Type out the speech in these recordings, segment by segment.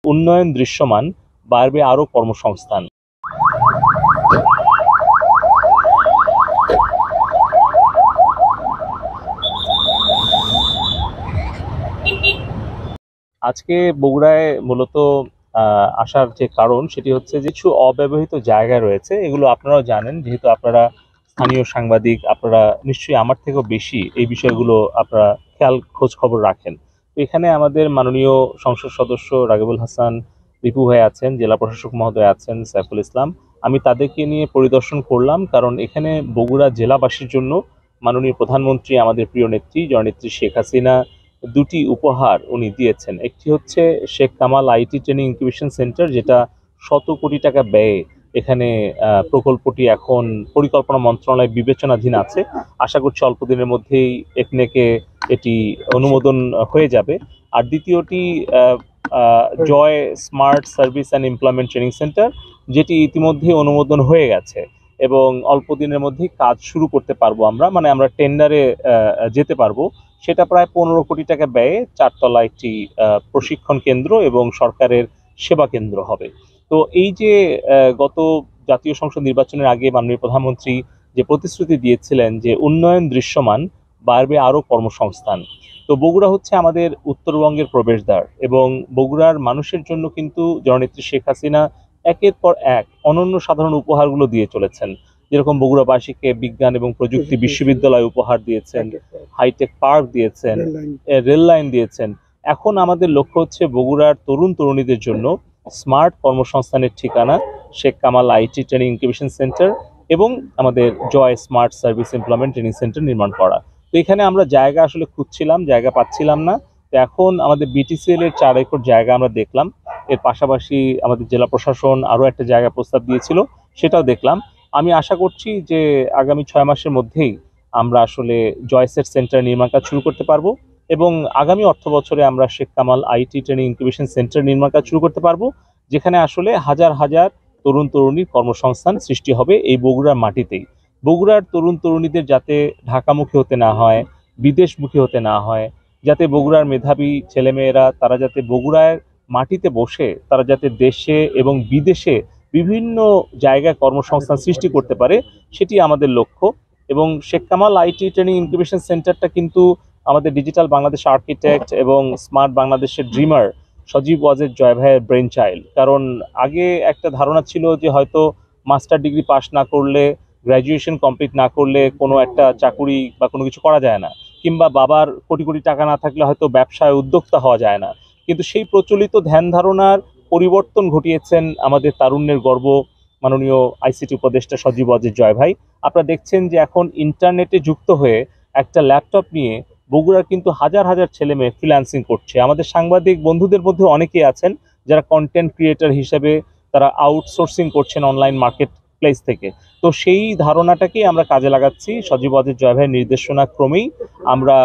উন্নয়ন দৃশ্যমান, বাড়বে আরও কর্মসংস্থান। আজকে বগুড়ায় মূলত আসার যে কারণ সেটি হচ্ছে যে কিছু অব্যবহৃত জায়গা রয়েছে, এগুলো আপনারাও জানেন, যেহেতু আপনারা স্থানীয় সাংবাদিক, আপনারা নিশ্চয়ই আমার থেকেও বেশি এই বিষয়গুলো আপনারা খোঁজ খবর রাখেন। তো এখানে আমাদের মাননীয় সংসদ সদস্য রাগিবুল হাসান রিপু ভাই আছেন, জেলা প্রশাসক মহোদয় আছেন সাইফুল ইসলাম। আমি তাদেরকে নিয়ে পরিদর্শন করলাম, কারণ এখানে বগুড়া জেলাবাসীর জন্য মাননীয় প্রধানমন্ত্রী, আমাদের প্রিয় নেত্রী জননেত্রী শেখ হাসিনা দুটি উপহার উনি দিয়েছেন। একটি হচ্ছে Sheikh Kamal IT training incubation centre, যেটা 100 কোটি টাকা ব্যয়ে এখানে প্রকল্পটি এখন পরিকল্পনা মন্ত্রণালয় বিবেচনাধীন আছে। আশা করছি অল্প দিনের মধ্যেই একনেকে এটি অনুমোদন হয়ে যাবে। আর দ্বিতীয়টি Joy smart service and employment training centre, যেটি ইতিমধ্যে অনুমোদন হয়ে গেছে এবং অল্প দিনের মধ্যেই কাজ শুরু করতে পারবো আমরা, মানে আমরা টেন্ডারে যেতে পারবো। সেটা প্রায় 15 কোটি টাকা ব্যয়ে 4 তলা একটি প্রশিক্ষণ কেন্দ্র এবং সরকারের সেবা কেন্দ্র হবে। তো এই যে গত জাতীয় সংসদ নির্বাচনের আগে মাননীয় প্রধানমন্ত্রী যে প্রতিশ্রুতি দিয়েছিলেন যে উন্নয়ন দৃশ্যমান, বাড়বে আরও কর্মসংস্থান, তো বগুড়া হচ্ছে আমাদের উত্তরবঙ্গের প্রবেশদ্বার এবং বগুড়ার মানুষের জন্য কিন্তু জননেত্রী শেখ হাসিনা একের পর এক অনন্য সাধারণ উপহারগুলো দিয়ে চলেছেন। যেরকম বগুড়াবাসীকে বিজ্ঞান এবং প্রযুক্তি বিশ্ববিদ্যালয় উপহার দিয়েছেন, হাইটেক পার্ক দিয়েছেন, রেল লাইন দিয়েছেন। এখন আমাদের লক্ষ্য হচ্ছে বগুড়ার তরুণ তরুণীদের জন্য স্মার্ট কর্মসংস্থানের ঠিকানা Sheikh Kamal IT training incubation centre এবং আমাদের Joy smart service employment training centre নির্মাণ করা। তো এখানে আমরা জায়গা আসলে খুঁজছিলাম, জায়গা পাচ্ছিলাম না। তো এখন আমাদের বিটিসিএল এর 4 একর জায়গা আমরা দেখলাম। এর পাশাপাশি আমাদের জেলা প্রশাসন আরও একটা জায়গা প্রস্তাব দিয়েছিল, সেটাও দেখলাম। আমি আশা করছি যে আগামী 6 মাসের মধ্যেই আমরা আসলে জয়সেট সেন্টার নির্মাণ কাজ শুরু করতে পারবো এবং আগামী অর্থ বছরে আমরা Sheikh Kamal IT training incubation centre নির্মাণ কাজ শুরু করতে পারবো, যেখানে আসলে হাজার হাজার তরুণ তরুণীর কর্মসংস্থান সৃষ্টি হবে এই বগুড়ার মাটিতেই। বগুড়ার তরুণ তরুণীদের যাতে ঢাকামুখী হতে না হয়, বিদেশমুখী হতে না হয়, যাতে বগুড়ার মেধাবী ছেলেমেয়েরা তারা যাতে বগুড়ার মাটিতে বসে তারা যাতে দেশে এবং বিদেশে বিভিন্ন জায়গায় কর্মসংস্থান সৃষ্টি করতে পারে, সেটি আমাদের লক্ষ্য। এবং Sheikh Kamal IT training incubation সেন্টারটা কিন্তু আমাদের ডিজিটাল বাংলাদেশ আর্কিটেক্ট এবং স্মার্ট বাংলাদেশের ড্রিমার সজীব ওয়াজেদ জয় ভাইয়ের ব্রেন চাইল্ড। কারণ আগে একটা ধারণা ছিল যে হয়তো মাস্টার ডিগ্রি পাস না করলে, গ্র্যাজুয়েশন কমপ্লিট না করলে কোনো একটা চাকুরি বা কোনো কিছু করা যায় না, কিংবা বাবার কোটি কোটি টাকা না থাকলে হয়তো ব্যবসায় উদ্যোক্তা হওয়া যায় না। কিন্তু সেই প্রচলিত ধ্যান ধারণার পরিবর্তন ঘটিয়েছেন আমাদের তারুণ্যের গর্ব মাননীয় আইসিটি উপদেষ্টা সজীব ওয়াজেদ জয় ভাই। আপনারা দেখছেন যে এখন ইন্টারনেটে যুক্ত হয়ে একটা ল্যাপটপ নিয়ে বগুড়ার কিন্তু হাজার হাজার ছেলে মেয়ে ফ্রিল্যান্সিং করছে। আমাদের সাংবাদিক বন্ধুদের মধ্যে অনেকেই আছেন যারা কন্টেন্ট ক্রিয়েটর হিসেবে তারা আউটসোর্সিং করছেন অনলাইন মার্কেট প্লেস থেকে। তো সেই ধারণাটাকেই আমরা কাজে লাগাচ্ছি। সজীব ওয়াজেদ জয় ভাইয়ের নির্দেশনা ক্রমেই আমরা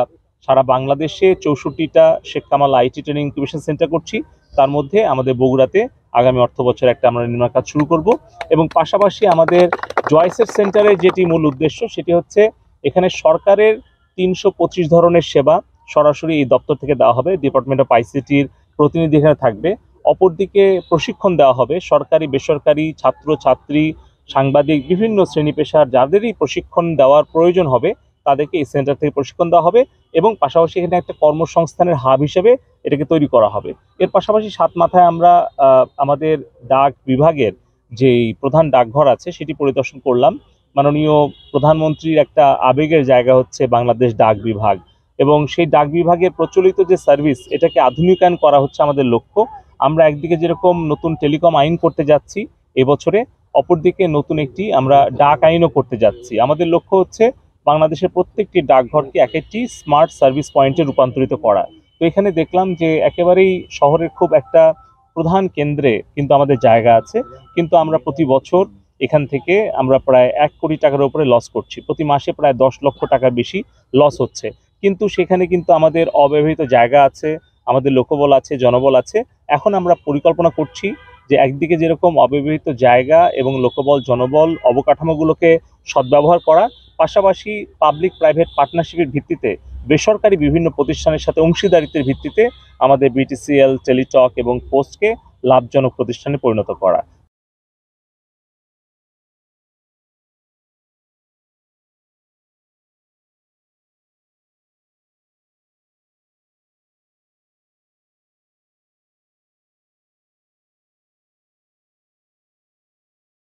সারা বাংলাদেশে 64টা Sheikh Kamal IT training incubation centre করছি, তার মধ্যে আমাদের বগুড়াতে আগামী অর্থ বছর একটা আমরা নির্মাণ কাজ শুরু করব। এবং পাশাপাশি আমাদের জয়সেট সেন্টারের যেটি মূল উদ্দেশ্য সেটি হচ্ছে এখানে সরকারের 325 ধরনের সেবা সরাসরি এই দপ্তর থেকে দেওয়া হবে, ডিপার্টমেন্ট অফ আইসিটির প্রতিনিধি এখানে থাকবে। অপরদিকে প্রশিক্ষণ দেওয়া হবে সরকারি বেসরকারি ছাত্র ছাত্রী সাংবাদিক বিভিন্ন শ্রেণী পেশার যাদেরই প্রশিক্ষণ দেওয়ার প্রয়োজন হবে তাদেরকে এই সেন্টার থেকে প্রশিক্ষণ দেওয়া হবে এবং পাশাপাশি এখানে একটা কর্মসংস্থানের হাব হিসেবে এটাকে তৈরি করা হবে। এর পাশাপাশি 7 মাথায় আমরা আমাদের ডাক বিভাগের যেই প্রধান ডাকঘর আছে সেটি পরিদর্শন করলাম। মাননীয় প্রধানমন্ত্রীর একটা আবেগের জায়গা হচ্ছে বাংলাদেশ ডাক বিভাগ এবং সেই ডাক বিভাগের প্রচলিত যে সার্ভিস এটাকে আধুনিকায়ন করা হচ্ছে আমাদের লক্ষ্য। আমরা একদিকে যেরকম নতুন টেলিকম আইন করতে যাচ্ছি এবছরে, অপরদিকে নতুন একটি আমরা ডাক আইনও করতে যাচ্ছি। আমাদের লক্ষ্য হচ্ছে বাংলাদেশের প্রত্যেকটি ডাকঘরকে এক একটি স্মার্ট সার্ভিস পয়েন্টে রূপান্তরিত করা। তো এখানে দেখলাম যে একেবারেই শহরের খুব একটা প্রধান কেন্দ্রে কিন্তু আমাদের জায়গা আছে, কিন্তু আমরা প্রতি বছর এখান থেকে আমরা প্রায় 1 কোটি টাকার উপরে লস করছি, প্রতি মাসে প্রায় 10 লক্ষ টাকার বেশি লস হচ্ছে। কিন্তু সেখানে কিন্তু আমাদের অব্যবহৃত জায়গা আছে, আমাদের লোকবল আছে, জনবল আছে। এখন আমরা পরিকল্পনা করছি যে একদিকে যেরকম অব্যবহৃত জায়গা এবং লোকবল জনবল অবকাঠামোগুলোকে সদ্ব্যবহার করা, পাশাপাশি পাবলিক প্রাইভেট পার্টনারশিপের ভিত্তিতে বেসরকারি বিভিন্ন প্রতিষ্ঠানের সাথে অংশীদারিত্বের ভিত্তিতে আমাদের বিটিসিএল, টেলিটক এবং পোস্টকে লাভজনক প্রতিষ্ঠানে পরিণত করা।